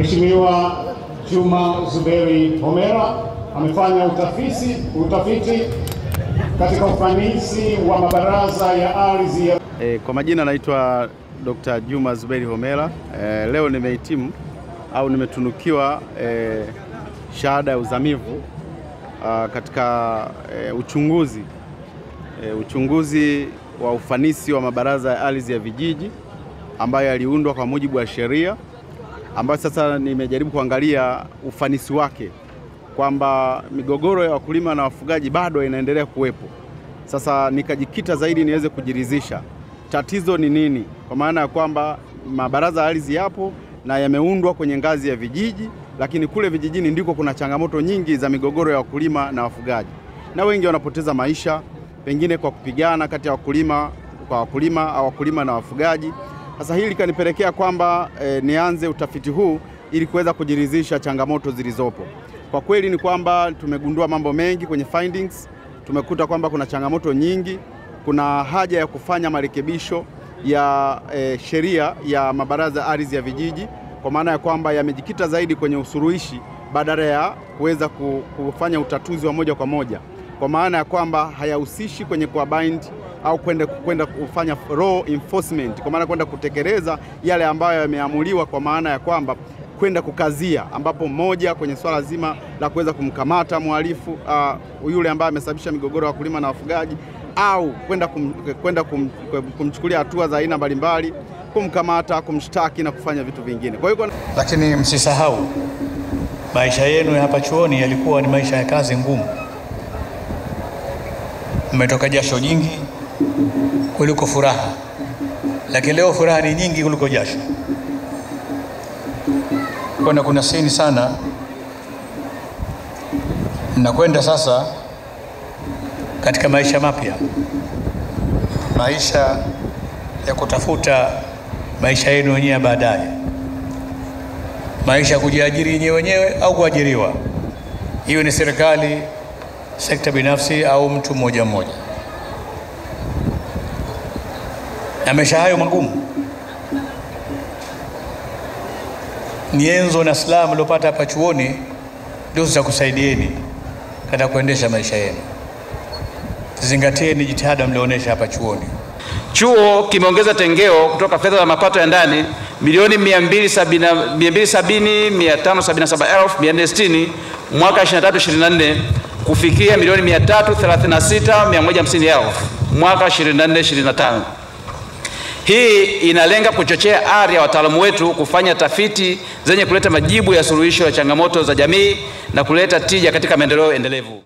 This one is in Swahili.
Mheshimiwa Juma Zuberi Homera amefanya utafiti katika ufanisi wa mabaraza ya ardhi ya... Kwa majina naitwa Dr. Juma Zuberi Homera. Leo nimehitimu au nimetunukiwa shahada ya uzamivu katika uchunguzi wa ufanisi wa mabaraza ya ardhi ya vijiji ambayo yaliundwa kwa mujibu wa sheria, ambayo sasa nimejaribu kuangalia ufanisi wake kwamba migogoro ya wakulima na wafugaji bado inaendelea kuwepo. Sasa nikajikita zaidi niweze kujiridhisha tatizo ni nini, kwa maana ya kwamba mabaraza ya ardhi yapo na yameundwa kwenye ngazi ya vijiji, lakini kule vijijini ndiko kuna changamoto nyingi za migogoro ya wakulima na wafugaji, na wengi wanapoteza maisha pengine kwa kupigana kati ya wakulima na wafugaji. Sasa hili kanipelekea kwamba nianze utafiti huu ili kuweza kujiridhisha changamoto zilizopo. Kwa kweli ni kwamba tumegundua mambo mengi kwenye findings. Tumekuta kwamba kuna changamoto nyingi, kuna haja ya kufanya marekebisho ya sheria ya mabaraza ya ardhi ya vijiji, kwa maana ya kwamba yamejikita zaidi kwenye usuluhishi badala ya kuweza kufanya utatuzi wa moja kwa moja, kwa maana ya kwamba hayahusishi kwenye kubind au kwenda kufanya law enforcement, kwa maana kwenda kutekeleza yale ambayo yameamuliwa, kwa maana ya kwamba kwenda kukazia, ambapo moja kwenye swala zima la kuweza kumkamata mhalifu yule ambaye amesababisha migogoro ya wakulima na wafugaji, au kwenda kumchukulia hatua za aina mbalimbali, kumkamata, kumshtaki na kufanya vitu vingine. Kwa hiyo lakini msisahau maisha yenu ya hapa chuoni yalikuwa ni maisha ya kazi ngumu. Mmetoka jasho jingi kuliko furaha, lakini leo furaha ni nyingi kuliko jasho. Kuna sini sana nakwenda sasa katika maisha mapya, maisha ya kutafuta maisha yenu wenyewe baadaye, maisha ya kujiajiri yenyewe wenyewe au kuajiriwa, hiyo ni serikali, sekta binafsi au mtu mmoja mmoja. Na maisha hayo magumu, nyenzo na silaha mliopata hapa chuoni ndio zitakusaidieni katika kuendesha maisha yenu. Zingatieni jitihada mlioonyesha hapa chuoni. Chuo kimeongeza tengeo kutoka fedha za mapato ya ndani milioni 270,577,460 mwaka 23-24 kufikia milioni 336,150,000 mwaka 24-25. Hii inalenga kuchochea ari ya wataalamu wetu kufanya tafiti zenye kuleta majibu ya suluhisho ya changamoto za jamii na kuleta tija katika maendeleo endelevu.